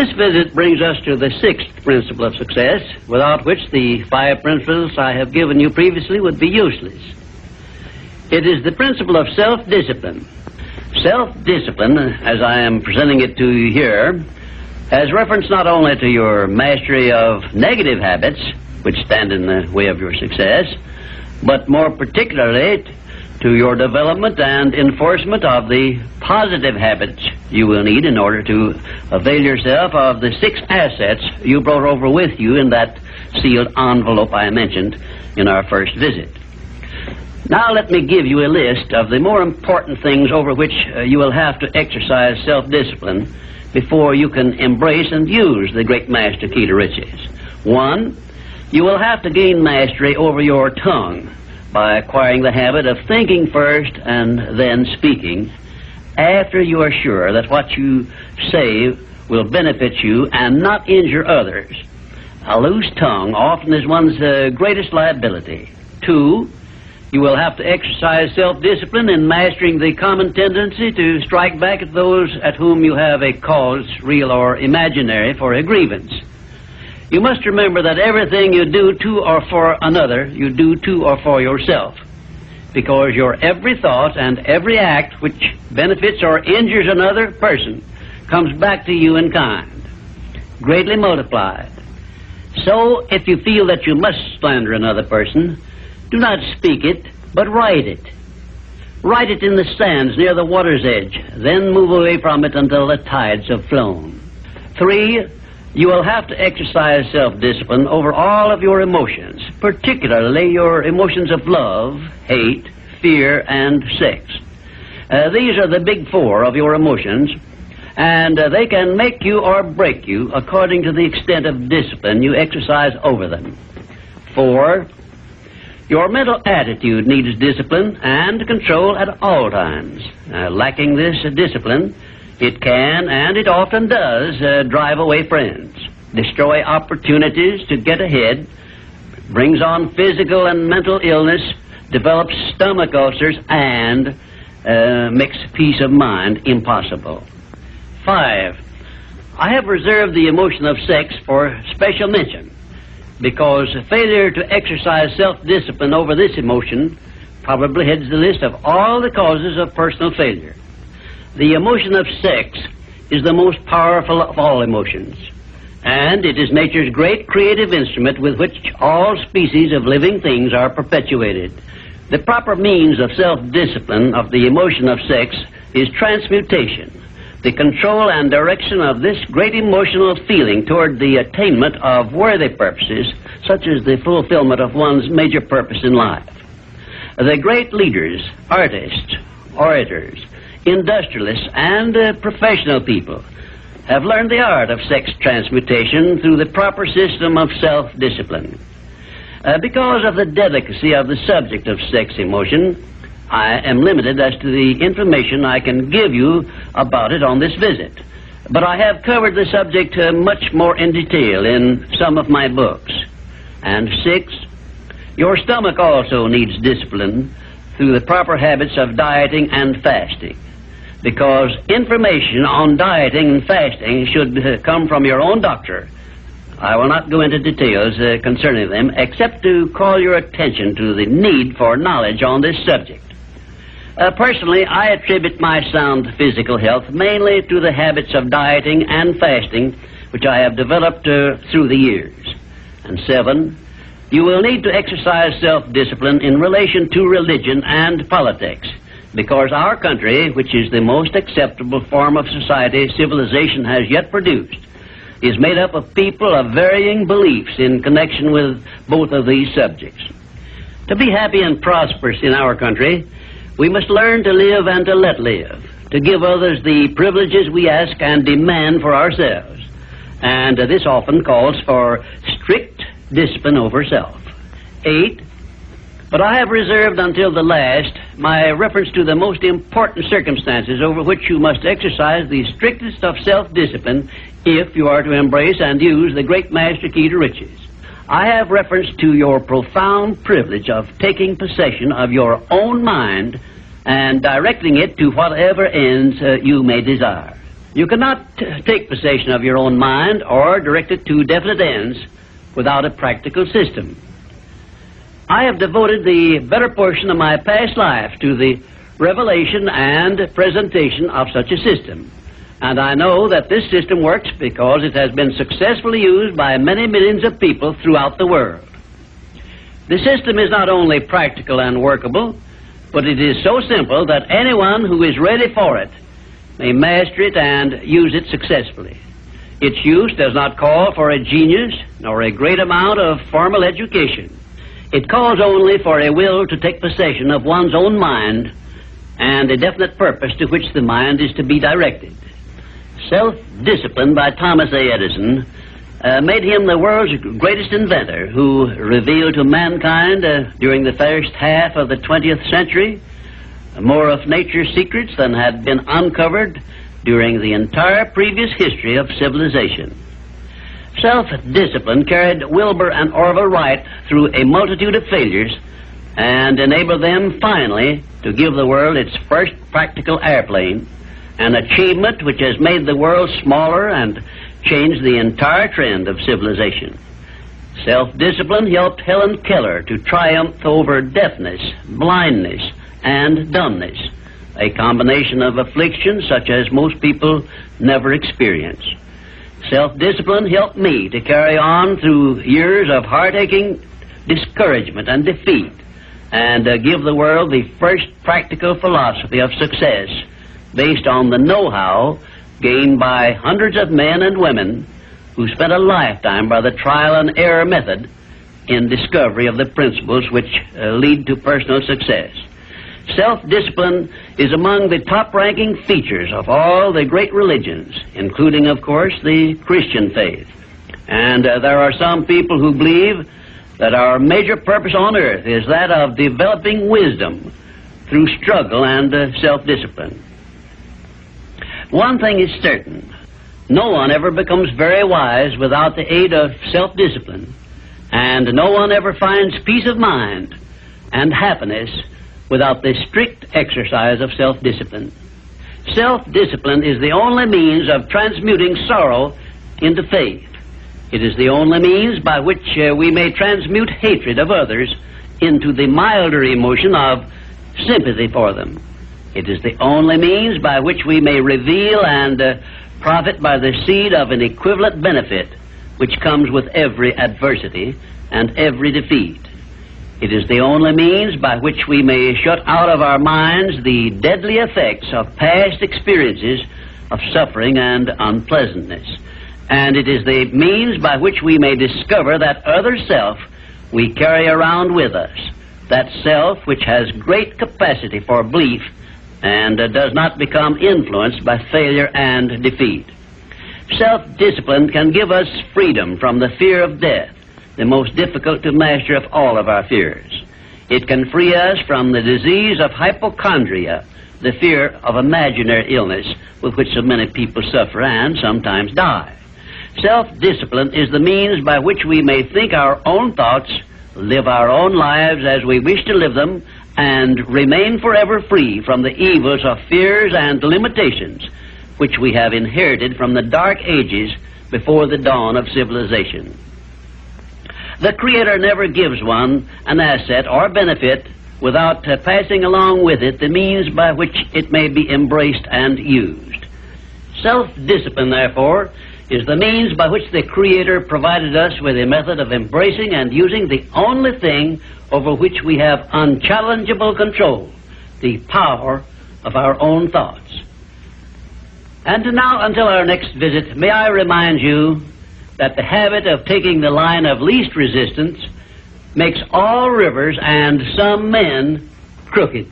This visit brings us to the sixth principle of success, without which the 5 principles I have given you previously would be useless. It is the principle of self-discipline. Self-discipline, as I am presenting it to you here, has reference not only to your mastery of negative habits, which stand in the way of your success, but more particularly to your development and enforcement of the positive habits you will need in order to avail yourself of the 6 assets you brought over with you in that sealed envelope I mentioned in our first visit. Now let me give you a list of the more important things over which you will have to exercise self-discipline before you can embrace and use the great master key to riches. 1, you will have to gain mastery over your tongue by acquiring the habit of thinking first and then speaking after you are sure that what you say will benefit you and not injure others. A loose tongue often is one's greatest liability. 2, you will have to exercise self-discipline in mastering the common tendency to strike back at those at whom you have a cause, real or imaginary, for a grievance. You must remember that everything you do to or for another, you do to or for yourself, because your every thought and every act which benefits or injures another person comes back to you in kind, greatly multiplied. So, if you feel that you must slander another person, do not speak it, but write it. Write it in the sands near the water's edge, then move away from it until the tides have flown. 3, you will have to exercise self-discipline over all of your emotions, particularly your emotions of love, hate, fear, and sex. These are the big 4 of your emotions, and they can make you or break you according to the extent of discipline you exercise over them. 4, your mental attitude needs discipline and control at all times. Lacking this discipline, it can, and it often does, drive away friends, destroy opportunities to get ahead, brings on physical and mental illness, develops stomach ulcers, and makes peace of mind impossible. 5, I have reserved the emotion of sex for special mention, because failure to exercise self-discipline over this emotion probably heads the list of all the causes of personal failure. The emotion of sex is the most powerful of all emotions, and it is nature's great creative instrument with which all species of living things are perpetuated. The proper means of self-discipline of the emotion of sex is transmutation, the control and direction of this great emotional feeling toward the attainment of worthy purposes, such as the fulfillment of one's major purpose in life. The great leaders, artists, orators, industrialists, and professional people have learned the art of sex transmutation through the proper system of self-discipline. Because of the delicacy of the subject of sex emotion, I am limited as to the information I can give you about it on this visit. But I have covered the subject much more in detail in some of my books. And 6, your stomach also needs discipline through the proper habits of dieting and fasting, because information on dieting and fasting should come from your own doctor. I will not go into details concerning them, except to call your attention to the need for knowledge on this subject. Personally, I attribute my sound physical health mainly to the habits of dieting and fasting which I have developed through the years. And 7, you will need to exercise self-discipline in relation to religion and politics, because our country, which is the most acceptable form of society civilization has yet produced, is made up of people of varying beliefs in connection with both of these subjects. To be happy and prosperous in our country, we must learn to live and to let live, to give others the privileges we ask and demand for ourselves. And this often calls for strict discipline over self. 8, but I have reserved until the last my reference to the most important circumstances over which you must exercise the strictest of self-discipline if you are to embrace and use the great master key to riches. I have reference to your profound privilege of taking possession of your own mind and directing it to whatever ends you may desire. You cannot take possession of your own mind or direct it to definite ends without a practical system. I have devoted the better portion of my past life to the revelation and presentation of such a system. And I know that this system works because it has been successfully used by many millions of people throughout the world. The system is not only practical and workable, but it is so simple that anyone who is ready for it may master it and use it successfully. Its use does not call for a genius nor a great amount of formal education. It calls only for a will to take possession of one's own mind and a definite purpose to which the mind is to be directed. Self-discipline by Thomas A. Edison made him the world's greatest inventor, who revealed to mankind during the first half of the 20th century more of nature's secrets than had been uncovered during the entire previous history of civilization. Self-discipline carried Wilbur and Orville Wright through a multitude of failures and enabled them finally to give the world its first practical airplane, an achievement which has made the world smaller and changed the entire trend of civilization. Self-discipline helped Helen Keller to triumph over deafness, blindness, and dumbness, a combination of afflictions such as most people never experience. Self-discipline helped me to carry on through years of heart-aching discouragement and defeat and give the world the first practical philosophy of success based on the know-how gained by hundreds of men and women who spent a lifetime by the trial and error method in discovery of the principles which lead to personal success. Self-discipline is among the top-ranking features of all the great religions, including, of course, the Christian faith. And there are some people who believe that our major purpose on earth is that of developing wisdom through struggle and self-discipline. One thing is certain: no one ever becomes very wise without the aid of self-discipline, and no one ever finds peace of mind and happiness without the strict exercise of self-discipline. Self-discipline is the only means of transmuting sorrow into faith. It is the only means by which we may transmute hatred of others into the milder emotion of sympathy for them. It is the only means by which we may reveal and profit by the seed of an equivalent benefit which comes with every adversity and every defeat. It is the only means by which we may shut out of our minds the deadly effects of past experiences of suffering and unpleasantness. And it is the means by which we may discover that other self we carry around with us, that self which has great capacity for belief and does not become influenced by failure and defeat. Self-discipline can give us freedom from the fear of death, the most difficult to master of all of our fears. It can free us from the disease of hypochondria, the fear of imaginary illness with which so many people suffer and sometimes die. Self-discipline is the means by which we may think our own thoughts, live our own lives as we wish to live them, and remain forever free from the evils of fears and limitations which we have inherited from the dark ages before the dawn of civilization. The Creator never gives one an asset or benefit without passing along with it the means by which it may be embraced and used. Self-discipline, therefore, is the means by which the Creator provided us with a method of embracing and using the only thing over which we have unchallengeable control, the power of our own thoughts. And now, until our next visit, may I remind you that the habit of taking the line of least resistance makes all rivers and some men crooked.